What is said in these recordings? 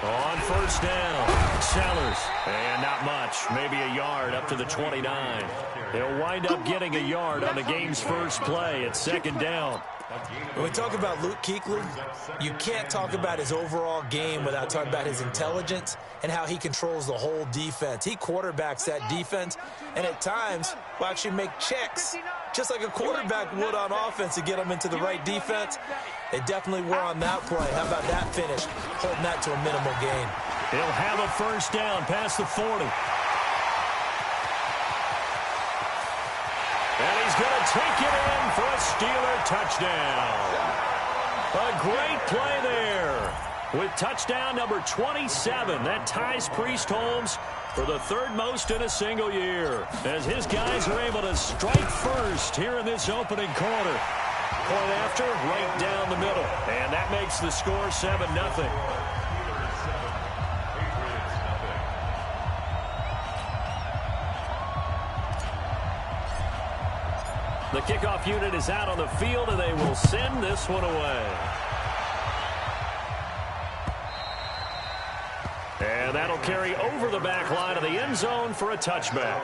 On first down, Sellers. And not much, maybe a yard up to the 29. He'll wind up getting a yard on the game's first play at second down. When we talk about Luke Kuechly, you can't talk about his overall game without talking about his intelligence and how he controls the whole defense. He quarterbacks that defense, and at times will actually make checks, just like a quarterback would on offense to get them into the right defense. They definitely were on that play. How about that finish, holding that to a minimal gain? He'll have a first down past the 40. And he's going to take it in for a Steeler touchdown. A great play there. With touchdown number 27, that ties Priest Holmes for the third most in a single year, as his guys are able to strike first here in this opening quarter. Point after, right down the middle. And that makes the score 7-0. The kickoff unit is out on the field, and they will send this one away. And that'll carry over the back line of the end zone for a touchback.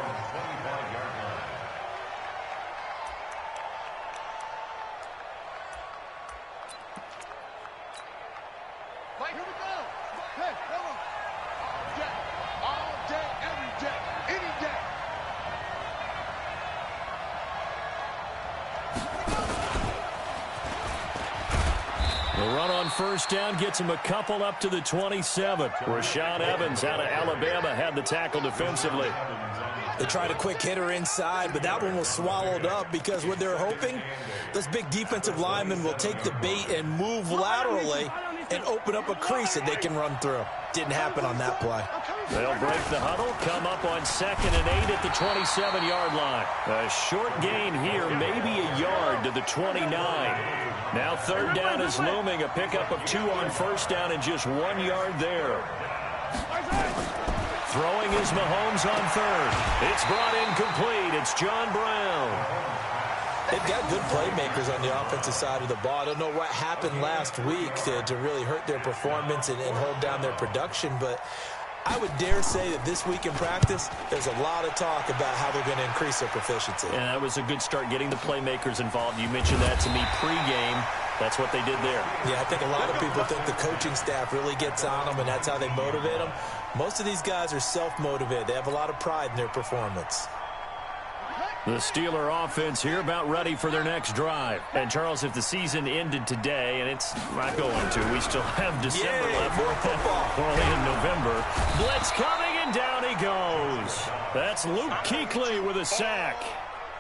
First down gets him a couple up to the 27. Rashaan Evans out of Alabama had the tackle defensively. They tried a quick hitter inside, but that one was swallowed up because what they're hoping, those big defensive linemen will take the bait and move laterally and open up a crease that they can run through. Didn't happen on that play. They'll break the huddle, come up on 2nd and 8 at the 27-yard line. A short gain here, maybe a yard to the 29. Now third down is looming, a pickup of 2 on first down and just 1 yard there. Throwing is Mahomes on third. It's brought in complete. It's John Brown. They've got good playmakers on the offensive side of the ball. I don't know what happened last week to really hurt their performance and hold down their production, but I would dare say that this week in practice, there's a lot of talk about how they're going to increase their proficiency. And that was a good start getting the playmakers involved. You mentioned that to me pregame. That's what they did there. Yeah, I think a lot of people think the coaching staff really gets on them, and that's how they motivate them. Most of these guys are self-motivated. They have a lot of pride in their performance. The Steeler offense here about ready for their next drive. And, Charles, if the season ended today, and it's not going to, we still have December left. More football. Early in November. Blitz coming, and down he goes. That's Luke Kuechly with a sack.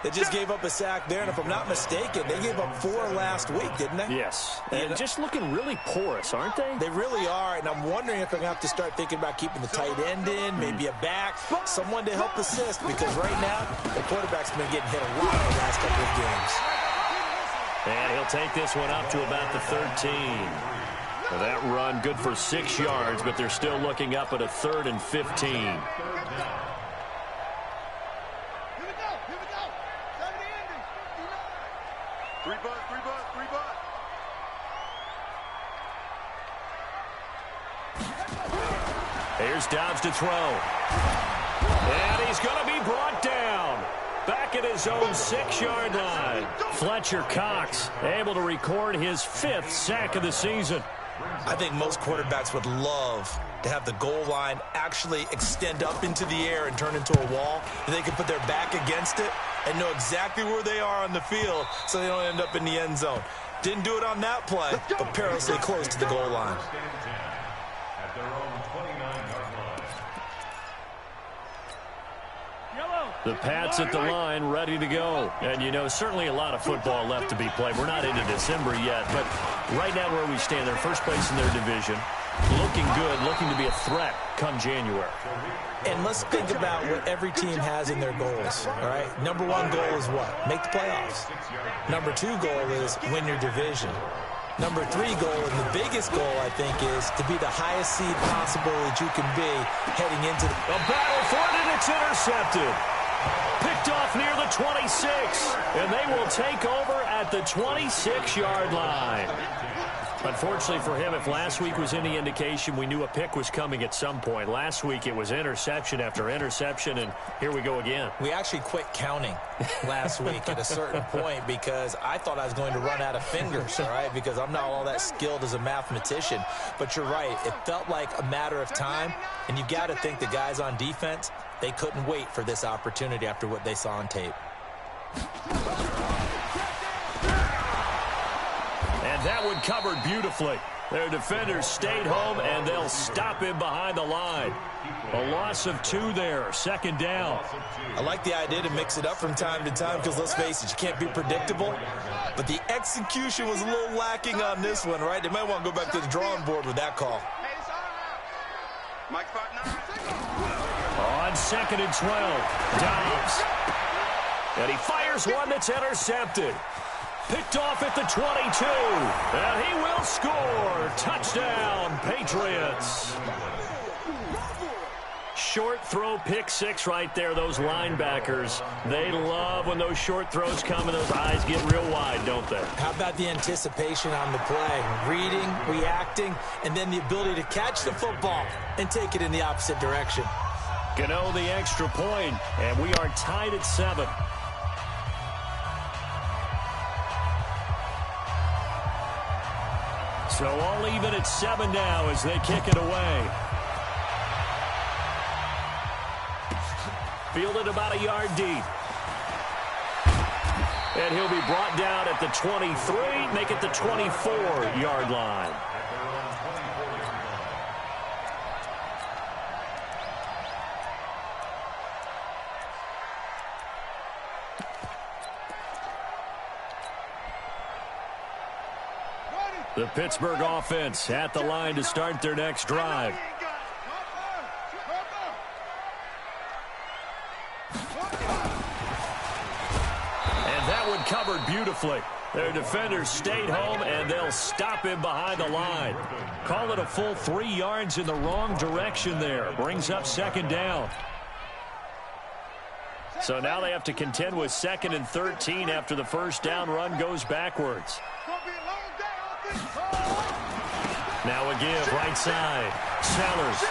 They just gave up a sack there, and if I'm not mistaken, they gave up 4 last week, didn't they? Yes. And just looking really porous, aren't they? They really are, and I'm wondering if I'm going to have to start thinking about keeping the tight end in, maybe a back, someone to help assist, because right now, the quarterback's been getting hit a lot in the last couple of games. And he'll take this one up to about the 13. Well, that run good for 6 yards, but they're still looking up at a 3rd and 15. Here's Dobbs to throw. And he's going to be brought down. Back at his own 6-yard line. Fletcher Cox able to record his 5th sack of the season. I think most quarterbacks would love to have the goal line actually extend up into the air and turn into a wall. And they can put their back against it and know exactly where they are on the field so they don't end up in the end zone. Didn't do it on that play, but perilously close to the goal line. The Pats at the line, ready to go. And, you know, certainly a lot of football left to be played. We're not into December yet, but right now where we stand, they're first place in their division. Looking good, looking to be a threat come January. And let's think about what every team has in their goals, all right? Number 1 goal is what? Make the playoffs. Number 2 goal is win your division. Number 3 goal, and the biggest goal, I think, is to be the highest seed possible that you can be heading into the... A battle for it, and it's intercepted. Picked off near the 26, and they will take over at the 26-yard line. Unfortunately for him, if last week was any indication, we knew a pick was coming at some point. Last week it was interception after interception, and here we go again. We actually quit counting last week at a certain point because I thought I was going to run out of fingers, all right, because I'm not all that skilled as a mathematician. But you're right. It felt like a matter of time, and you've got to think the guys on defense, they couldn't wait for this opportunity after what they saw on tape. And that one covered beautifully. Their defenders stayed home, and they'll stop him behind the line. A loss of 2 there, second down. I like the idea to mix it up from time to time because, let's face it, you can't be predictable. But the execution was a little lacking on this one, right? They might want to go back to the drawing board with that call. On second and 12, Dobbs. And he fires one that's intercepted. Picked off at the 22, and he will score. Touchdown, Patriots. Short throw, pick six right there. Those linebackers, they love when those short throws come and those eyes get real wide, don't they? How about the anticipation on the play? Reading, reacting, and then the ability to catch the football and take it in the opposite direction. Gano the extra point, and we are tied at 7. So all even at 7 now as they kick it away. Fielded about a yard deep. And he'll be brought down at the 23, make it the 24-yard line. The Pittsburgh offense at the line to start their next drive. And that one covered beautifully. Their defenders stayed home, and they'll stop him behind the line. Call it a full 3 yards in the wrong direction there. Brings up second down. So now they have to contend with 2nd and 13 after the first down run goes backwards. Now a give, right side. Sellers.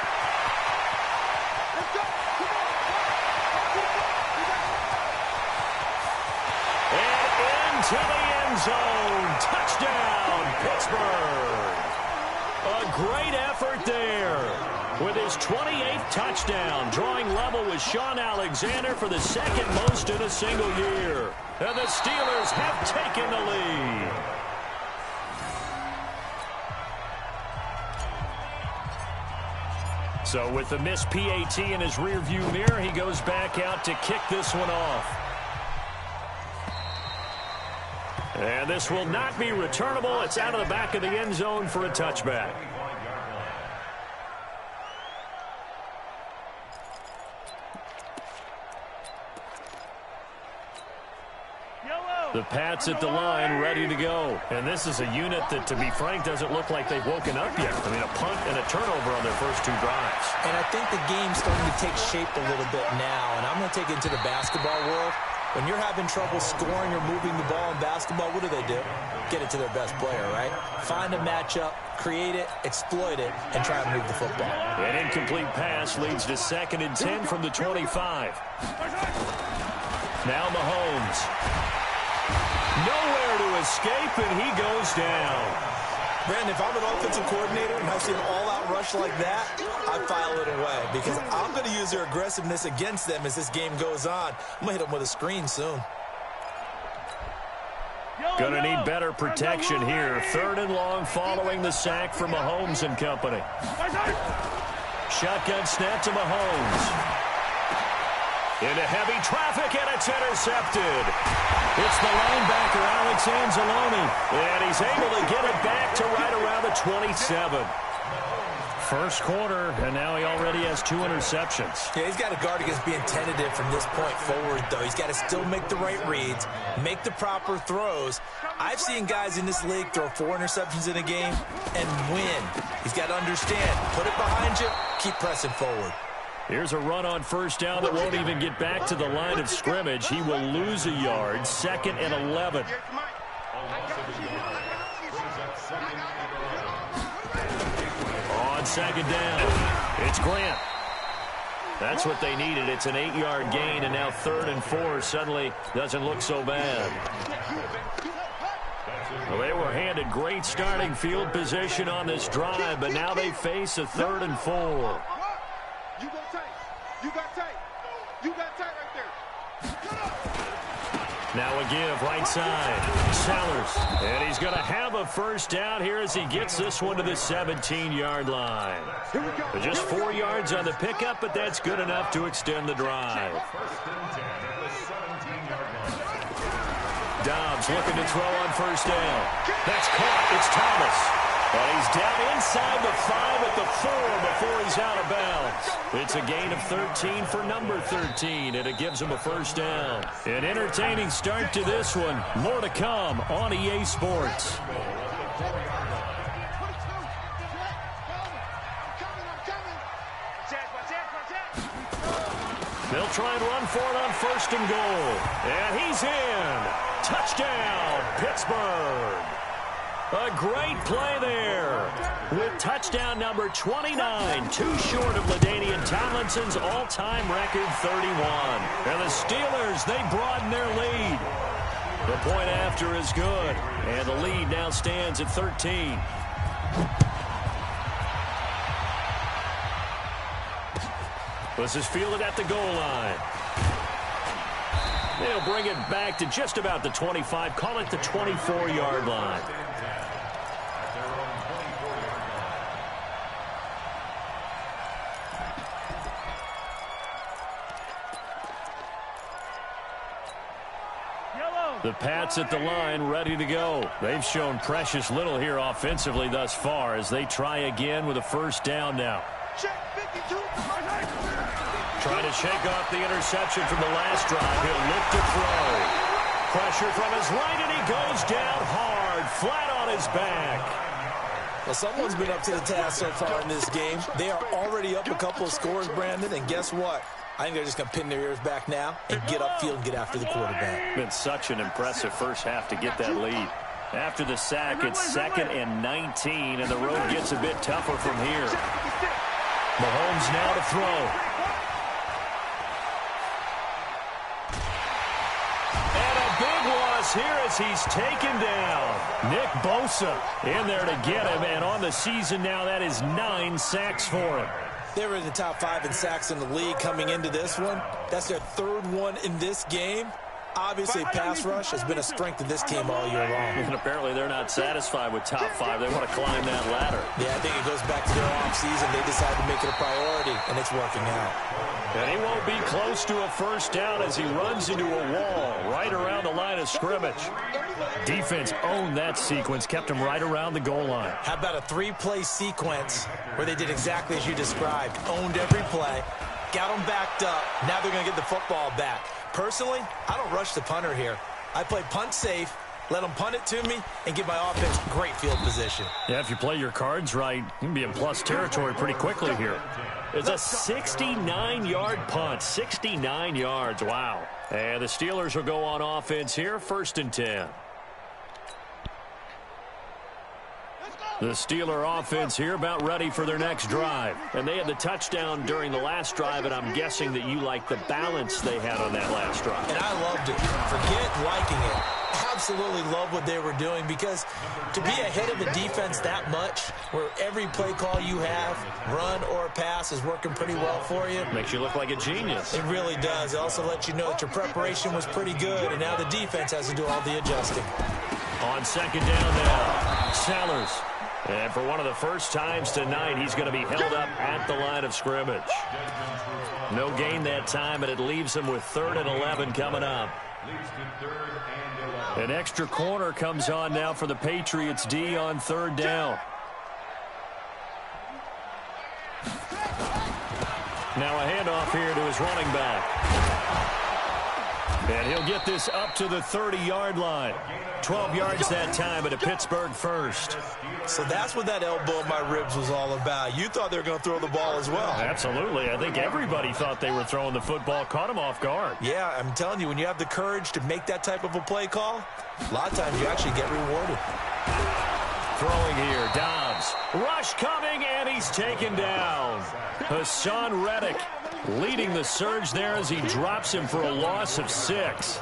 And into the end zone. Touchdown, Pittsburgh. A great effort there. With his 28th touchdown, drawing level with Sean Alexander for the 2nd most in a single year. And the Steelers have taken the lead. So with the missed PAT in his rearview mirror, he goes back out to kick this one off. And this will not be returnable. It's out of the back of the end zone for a touchback. The Pats at the line, ready to go. And this is a unit that, to be frank, doesn't look like they've woken up yet. I mean, a punt and a turnover on their first 2 drives. And I think the game's starting to take shape a little bit now. And I'm going to take it into the basketball world. When you're having trouble scoring or moving the ball in basketball, what do? Get it to their best player, right? Find a matchup, create it, exploit it, and try and move the football. An incomplete pass leads to 2nd and 10 from the 25. Now Mahomes. Nowhere to escape, and he goes down. Brandon, if I'm an offensive coordinator and I see an all-out rush like that, I file it away because I'm going to use their aggressiveness against them as this game goes on. I'm going to hit them with a screen soon. Going to need better protection here. 3rd and long following the sack from Mahomes and company. Shotgun snap to Mahomes. Into heavy traffic, and it's intercepted. It's the linebacker, Alex Anzalone, and he's able to get it back to right around the 27. First quarter, and now he already has 2 interceptions. Yeah, he's got to guard against being tentative from this point forward, though. He's got to still make the right reads, make the proper throws. I've seen guys in this league throw 4 interceptions in a game and win. He's got to understand, put it behind you, keep pressing forward. Here's a run on first down that won't even get back to the line of scrimmage. He will lose a yard. 2nd and 11. On 2nd down, it's Grant. That's what they needed. It's an 8-yard gain, and now 3rd and 4 suddenly doesn't look so bad. Well, they were handed great starting field position on this drive, but now they face a 3rd and 4. You got tight. You got tight. You got tight right there. Now a give right side. Sellers. And he's going to have a first down here as he gets this one to the 17-yard line. Just 4 yards on the pickup, but that's good enough to extend the drive. Dobbs looking to throw on first down. That's caught. It's Thomas. And he's down inside the 5 at the 4 before he's out of bounds. It's a gain of 13 for number 13, and it gives him a first down. An entertaining start to this one. More to come on EA Sports. They'll try and run for it on 1st and goal. And he's in. Touchdown, Pittsburgh. A great play there with touchdown number 29, too short of LaDainian Tomlinson's all-time record 31. And the Steelers, they broaden their lead. The point after is good, and the lead now stands at 13. This is fielded at the goal line. They'll bring it back to just about the 25, call it the 24-yard line. The Pats at the line, ready to go. They've shown precious little here offensively thus far as they try again with a first down now. Trying to shake off the interception from the last drive. He'll look to throw. Pressure from his right, and he goes down hard, flat on his back. Well, someone's been up to the task so far in this game. They are already up a couple of scores, Brandon, and guess what? I think they're just going to pin their ears back now and get upfield and get after the quarterback. Been such an impressive first half to get that lead. After the sack, it's 2nd and 19, and the road gets a bit tougher from here. Mahomes now to throw. And a big loss here as he's taken down. Nick Bosa in there to get him, and on the season now, that is 9 sacks for him. They were in the top 5 in sacks in the league coming into this one. That's their 3rd one in this game. Obviously, pass rush has been a strength of this team all year long. And apparently they're not satisfied with top 5. They want to climb that ladder. Yeah, I think it goes back to their offseason. They decided to make it a priority, and it's working out. And he won't be close to a first down as he runs into a wall right around the line of scrimmage. Defense owned that sequence, kept him right around the goal line. How about a 3-play sequence where they did exactly as you described, owned every play, got them backed up, now they're going to get the football back. Personally, I don't rush the punter here. I play punt safe, let them punt it to me, and give my offense great field position. Yeah, if you play your cards right, you can be in plus territory pretty quickly here. It's a 69-yard punt, 69 yards, wow. And the Steelers will go on offense here, 1st and 10. The Steeler offense here about ready for their next drive. And they had the touchdown during the last drive, and I'm guessing that you like the balance they had on that last drive. And I loved it. Forget liking it. Absolutely love what they were doing, because to be ahead of the defense that much, where every play call you have, run or pass, is working pretty well for you. Makes you look like a genius. It really does. It also lets you know that your preparation was pretty good, and now the defense has to do all the adjusting. On 2nd down now, Sellers. And for one of the first times tonight, he's going to be held up at the line of scrimmage. No gain that time, and it leaves him with 3rd and 11 coming up. An extra corner comes on now for the Patriots D on 3rd down. Now a handoff here to his running back. And he'll get this up to the 30-yard line. 12 yards that time at a Pittsburgh first. So that's what that elbow in my ribs was all about. You thought they were going to throw the ball as well. Absolutely. I think everybody thought they were throwing the football, caught him off guard. Yeah, I'm telling you, when you have the courage to make that type of a play call, a lot of times you actually get rewarded. Throwing here, Dobbs. Rush coming, and he's taken down. Hassan Reddick leading the surge there as he drops him for a loss of 6.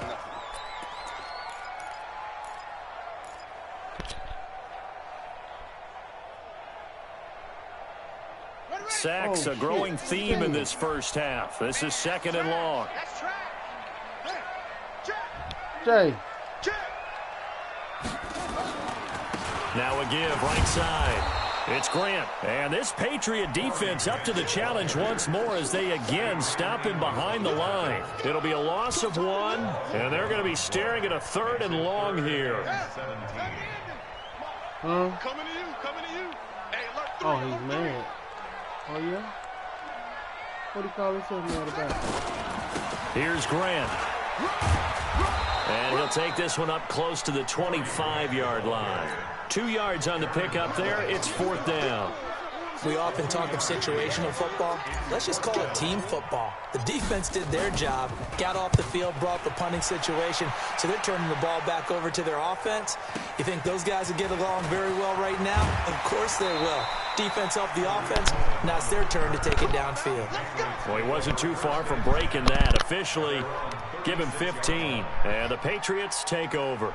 Sacks, a growing theme in this first half. This is 2nd and long. Jay. Now a give, right side. It's Grant. And this Patriot defense up to the challenge once more as they again stop him behind the line. It'll be a loss of 1, and they're going to be staring at a 3rd and long here. Coming to you, coming to you. Hey, look, Oh, he's mad. Oh, yeah? What do you call himself mad about? Here's Grant. And he'll take this one up close to the 25-yard line. 2 yards on the pickup there. It's 4th down. We often talk of situational football. Let's just call it team football. The defense did their job, got off the field, brought the punting situation, so they're turning the ball back over to their offense. You think those guys will get along very well right now? Of course they will. Defense helped the offense. Now it's their turn to take it downfield. Well, he wasn't too far from breaking that. Officially, give him 15. And the Patriots take over.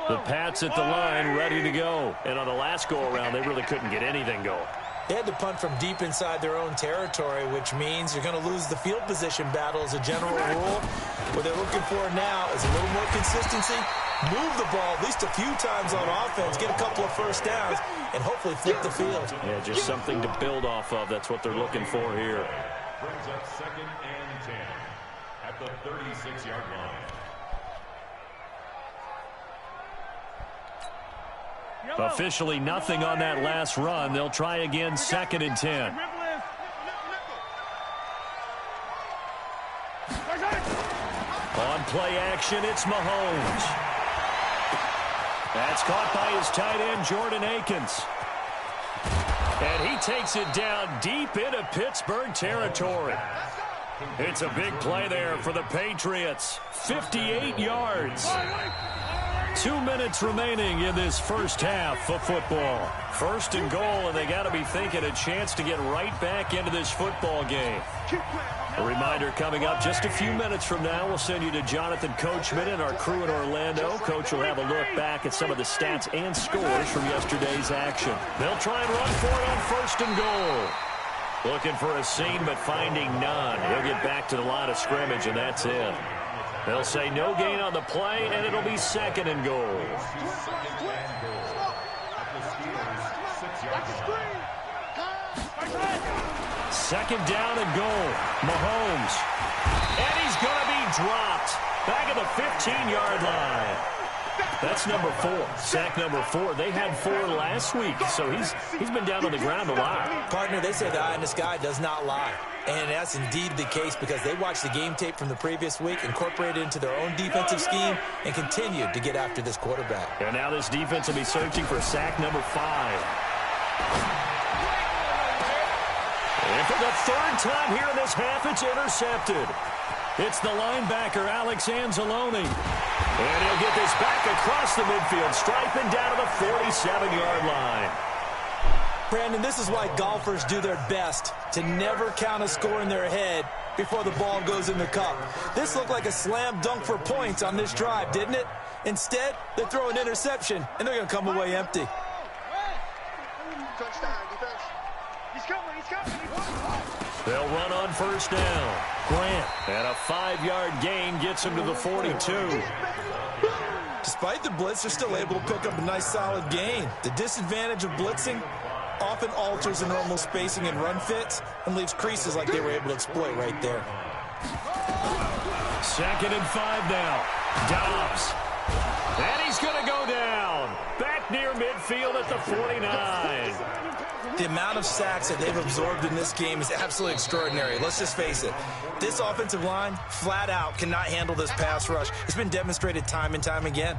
The Pats at the line, ready to go. And on the last go-around, they really couldn't get anything going. They had to punt from deep inside their own territory, which means you're going to lose the field position battle as a general rule. What they're looking for now is a little more consistency, move the ball at least a few times on offense, get a couple of first downs, and hopefully flip the field. Yeah, just something to build off of. That's what they're looking for here. Brings up 2nd and 10 at the 36-yard line. Officially nothing on that last run. They'll try again, 2nd and 10. On play action, it's Mahomes. That's caught by his tight end, Jordan Akins. And he takes it down deep into Pittsburgh territory. It's a big play there for the Patriots. 58 yards. 2 minutes remaining in this first half of football. 1st and goal, and they got to be thinking a chance to get right back into this football game. A reminder coming up just a few minutes from now, we'll send you to Jonathan Coachman and our crew in Orlando. Coach will have a look back at some of the stats and scores from yesterday's action. They'll try and run for it on 1st and goal. Looking for a seam, but finding none. He'll get back to the line of scrimmage, and that's it. They'll say no gain on the play, and it'll be 2nd and goal. Second down and goal. Mahomes. And he's going to be dropped. Back at the 15-yard line. That's number 4. Sack number 4. They had 4 last week, so he's been down on the ground a lot. Partner, they say the eye in the sky does not lie. And that's indeed the case because they watched the game tape from the previous week, incorporated it into their own defensive scheme, and continued to get after this quarterback. And now this defense will be searching for sack number 5. And for the 3rd time here in this half, it's intercepted. It's the linebacker, Alex Anzalone. And he'll get this back across the midfield, striping down to the 47-yard line. Brandon, this is why golfers do their best to never count a score in their head before the ball goes in the cup. This looked like a slam dunk for points on this drive, didn't it? Instead, they throw an interception, and they're going to come away empty. Touchdown, defense. He's coming, he's coming. They'll run on 1st down. Grant, and a 5-yard gain gets him to the 42. Despite the blitz, they're still able to pick up a nice, solid gain. The disadvantage of blitzing often alters the normal spacing and run fits and leaves creases like they were able to exploit right there. 2nd and 5 now. Dobbs. And he's going to go down. Back near midfield at the 49. The amount of sacks that they've absorbed in this game is absolutely extraordinary. Let's just face it. This offensive line, flat out, cannot handle this pass rush. It's been demonstrated time and time again.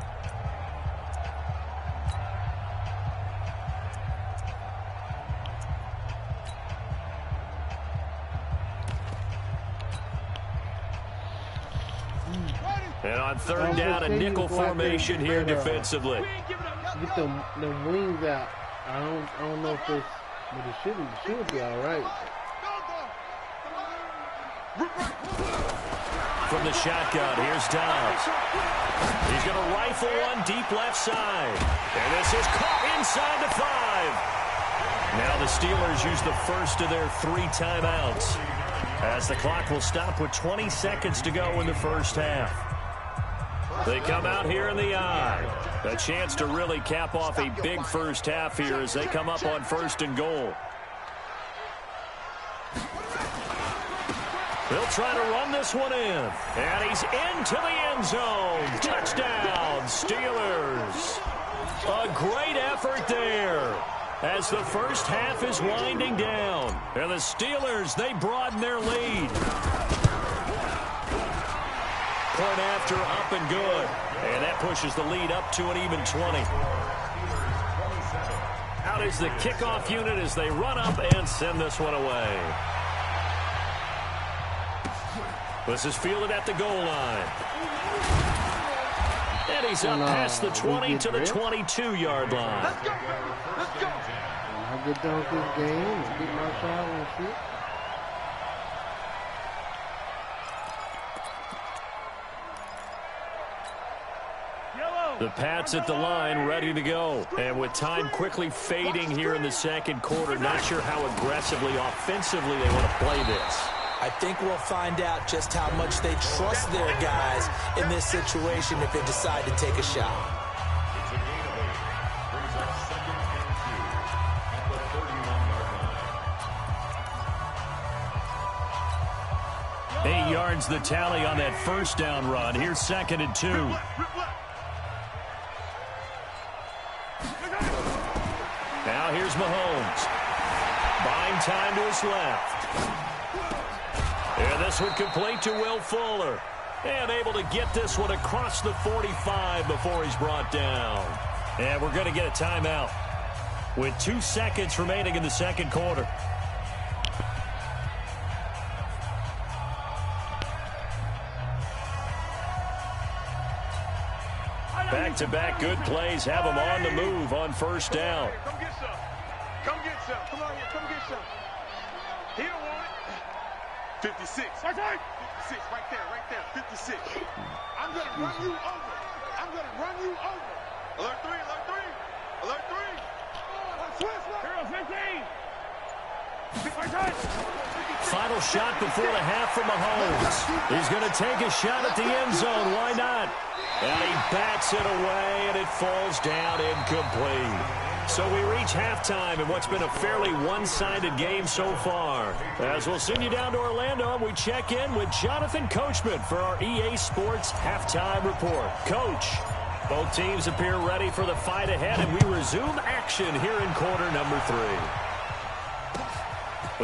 And on third down, a nickel formation here defensively. Get them wings out. I don't know if it's, but it should be all right. From the shotgun, here's Dobbs. He's going to rifle one deep left side. And this is caught inside the 5. Now the Steelers use the first of their 3 timeouts, as the clock will stop with 20 seconds to go in the first half. They come out here in the eye. A chance to really cap off a big first half here as they come up on 1st and goal. They'll try to run this one in. And he's into the end zone. Touchdown, Steelers. A great effort there as the first half is winding down. And the Steelers, they broaden their lead. Point after, up and good. And that pushes the lead up to an even 20. Out is the kickoff unit as they run up and send this one away. This is fielded at the goal line. And he's up past the 20 to the 22-yard line. Let's go. Let's go. I get done with this game and get my shot and shit. The Pats at the line, ready to go. And with time quickly fading here in the second quarter, not sure how aggressively, offensively they want to play this. I think we'll find out just how much they trust their guys in this situation if they decide to take a shot. It's a gain of 8. Brings up 2nd and 2 at the 31-yard line. 8 yards the tally on that first down run. Here's 2nd and 2. Now here's Mahomes. Buying time to his left. And this one complete to Will Fuller. And able to get this one across the 45 before he's brought down. And we're going to get a timeout with 2 seconds remaining in the second quarter. Back-to-back good plays have them on the move on first down. Come get some. Come get some. Come on here. Come get some. He don't want it. 56. 56. Right there. Right there. 56. I'm going to run you over. I'm going to run you over. Alert 3. Alert 3. Alert 3. Hero 15. Final shot before the half from Mahomes. He's going to take a shot at the end zone. Why not? And he bats it away, and it falls down incomplete. So we reach halftime in what's been a fairly one-sided game so far. As we'll send you down to Orlando, and we check in with Jonathan Coachman for our EA Sports Halftime Report. Coach, both teams appear ready for the fight ahead, and we resume action here in quarter number 3.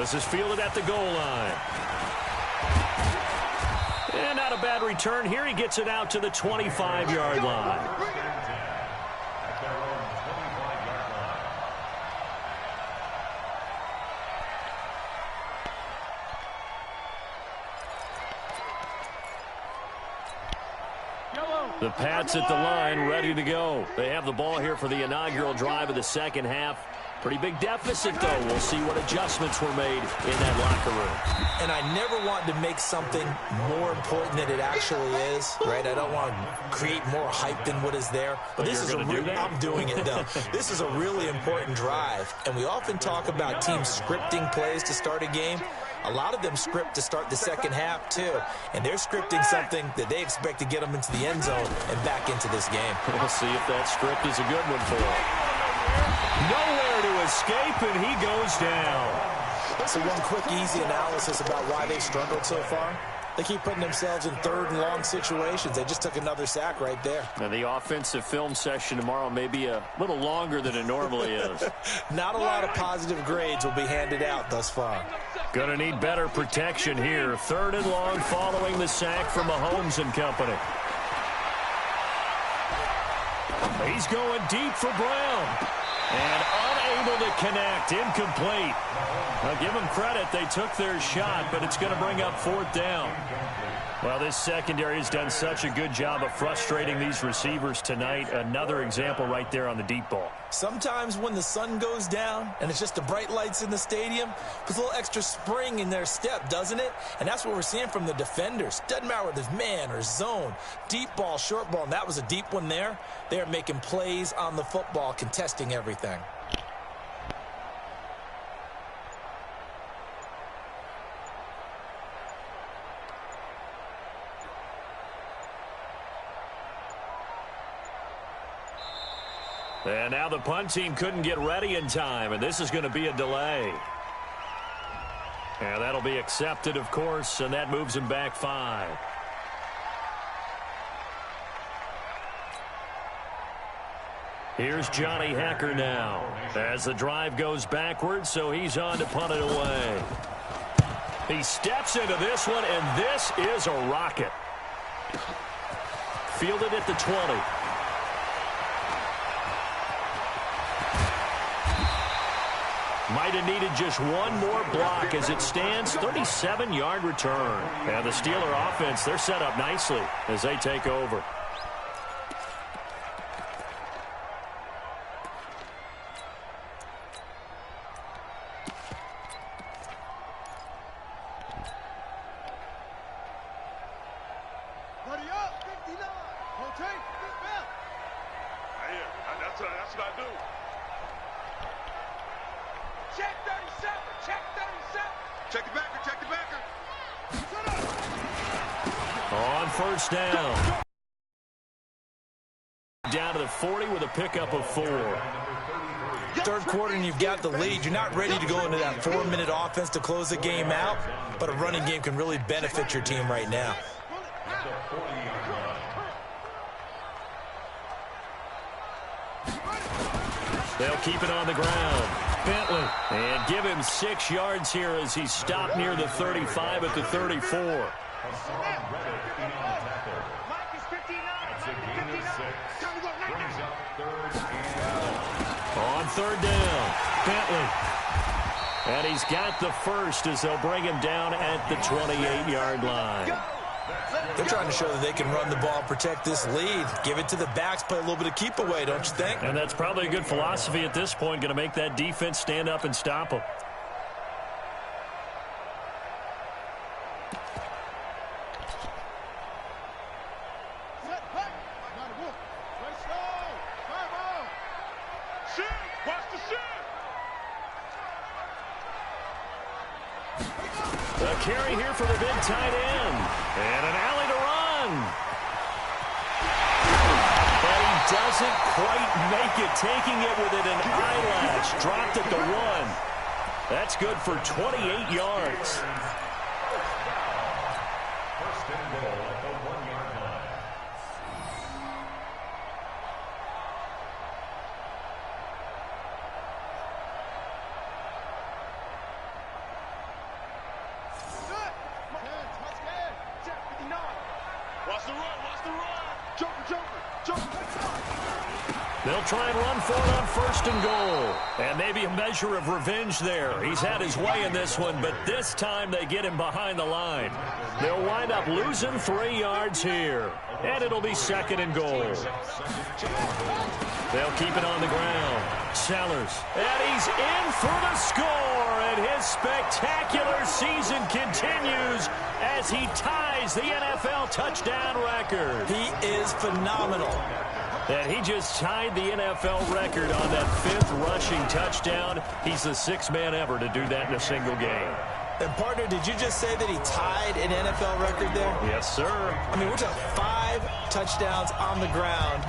This is fielded at the goal line. And not a bad return here. He gets it out to the 25-yard line. The Pats at the line, ready to go. They have the ball here for the inaugural drive of the second half. Pretty big deficit, though. We'll see what adjustments were made in that locker room. And I never want to make something more important than it actually is, right? I don't want to create more hype than what is there. But this is I'm doing it, though. This is a really important drive. And we often talk about teams scripting plays to start a game. A lot of them script to start the second half, too. And they're scripting something that they expect to get them into the end zone and back into this game. We'll see if that script is a good one for them. Nowhere to escape, and he goes down. So one quick, easy analysis about why they've struggled so far. They keep putting themselves in third and long situations. They just took another sack right there. And the offensive film session tomorrow may be a little longer than it normally is. Not a lot of positive grades will be handed out thus far. Going to need better protection here. Third and long following the sack from Mahomes and company. He's going deep for Brown. And unable to connect. Incomplete. Now, give them credit. They took their shot, but it's going to bring up fourth down. Well, this secondary has done such a good job of frustrating these receivers tonight. Another example right there on the deep ball. Sometimes when the sun goes down and it's just the bright lights in the stadium, puts a little extra spring in their step, doesn't it? And that's what we're seeing from the defenders. Doesn't matter whether it's man or zone, deep ball, short ball, and that was a deep one there. They're making plays on the football, contesting everything. And now the punt team couldn't get ready in time, and this is going to be a delay. And that'll be accepted, of course, and that moves him back 5. Here's Johnny Hacker now as the drive goes backwards, so he's on to punt it away. He steps into this one, and this is a rocket. Fielded at the 20. Might have needed just one more block as it stands. 37-yard return. And the Steeler offense, they're set up nicely as they take over. Buddy up, 59. Rotate, big bell. Yeah, that's what I do. Check 37, check 37. Check the backer, check the backer. On first down. Down to the 40 with a pickup of 4. Third quarter and you've got the lead. You're not ready to go into that 4-minute offense to close the game out, but a running game can really benefit your team right now. They'll keep it on the ground. Bentley. And give him 6 yards here as he stopped near the 35 at the 34. On third down, Bentley. And he's got the first as they'll bring him down at the 28-yard line. They're trying to show that they can run the ball, protect this lead. Give it to the backs, play a little bit of keep away, don't you think? And that's probably a good philosophy at this point, going to make that defense stand up and stop them. The carry here for the big tight end. And an alley to run. But he doesn't quite make it, taking it within an eyelash. Dropped at the 1. That's good for 28 yards. First and goal at the 1-yard line. Watch the run, watch the run. Joker. They'll try and run for it on first and goal. And maybe a measure of revenge there. He's had his way in this one, but this time they get him behind the line. They'll wind up losing 3 yards here. And it'll be second and goal. They'll keep it on the ground. Sellers. And he's in for the score. And his spectacular season continues as he ties the NFL touchdown record. He is phenomenal. And he just tied the NFL record on that 5th rushing touchdown. He's the 6th man ever to do that in a single game. And, partner, did you just say that he tied an NFL record there? Yes, sir. I mean, we're talking 5 touchdowns on the ground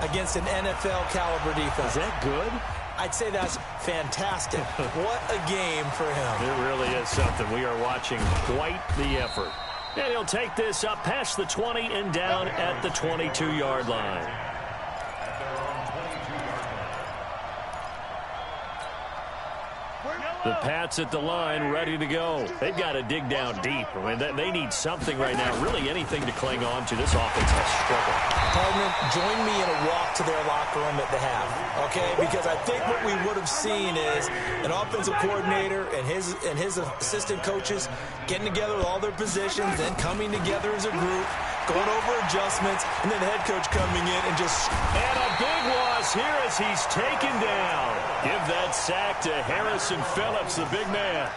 against an NFL-caliber defense. Is that good? I'd say that's fantastic. What a game for him. It really is something. We are watching quite the effort. And he'll take this up past the 20 and down at the 22-yard line. The Pats at the line, ready to go. They've got to dig down deep. I mean, they need something right now, really anything to cling on to. This offense has struggled. Partner, join me in a walk to their locker room at the half, okay? Because I think what we would have seen is an offensive coordinator and his assistant coaches getting together with all their positions, then coming together as a group, going over adjustments, and then the head coach coming in and just... And a big loss here as he's taken down. Give that sack to Harrison Phillips, the big man.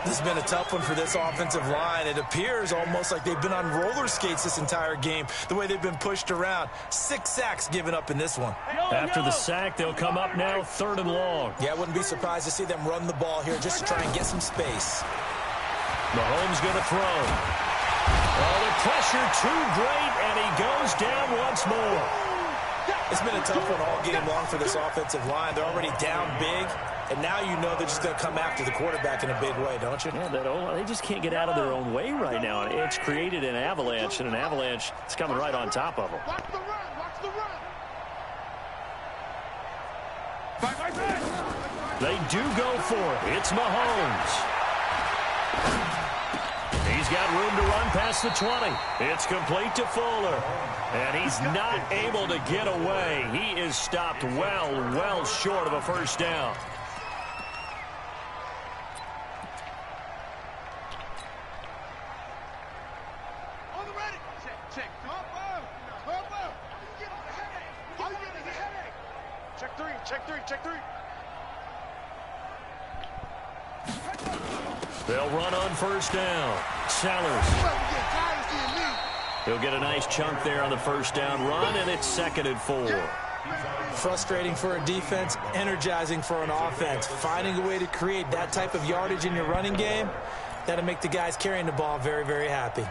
This has been a tough one for this offensive line. It appears almost like they've been on roller skates this entire game, the way they've been pushed around. 6 sacks given up in this one. After the sack, they'll come up now 3rd and long. Yeah, I wouldn't be surprised to see them run the ball here just to try and get some space. Mahomes going to throw. Oh, the pressure too great, and he goes down once more. It's been a tough one all game long for this offensive line. They're already down big, and now you know they're just going to come after the quarterback in a big way, don't you? Yeah, they just can't get out of their own way right now. It's created an avalanche, and an avalanche is coming right on top of them. Watch the run. Watch the run. They do go for it. It's Mahomes. He's got room to run past the 20. It's complete to Fuller. And he's not able to get away. He is stopped well short of a first down. On the ready. Check. Up. All you get is a headache. Check three. They'll run on first down. Sellers. He'll get a nice chunk there on the first down run, and it's 2nd and 4. Frustrating for a defense, energizing for an offense. Finding a way to create that type of yardage in your running game, that'll make the guys carrying the ball very, very happy.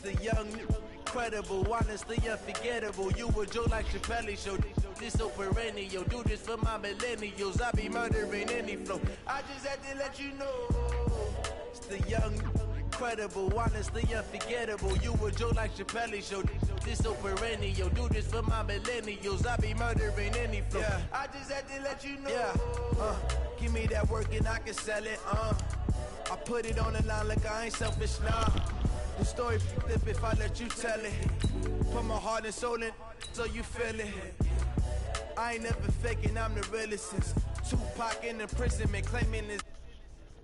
The young, incredible, honestly unforgettable. You a Joe like Chappelle show. This so perennial. Do this for my millennials. I be murdering any flow. I just had to let you know. It's the young, incredible, honestly unforgettable. You a Joe like Chappelle show. This so perennial. Do this for my millennials. I be murdering any flow. Yeah. I just had to let you know. Yeah. Give me that work and I can sell it. I put it on the line like I ain't selfish, nah. The story flip if I let you tell it. Put my heart and soul in so you feel it. I ain't never faking, I'm the realest since Tupac in imprisonment claiming this.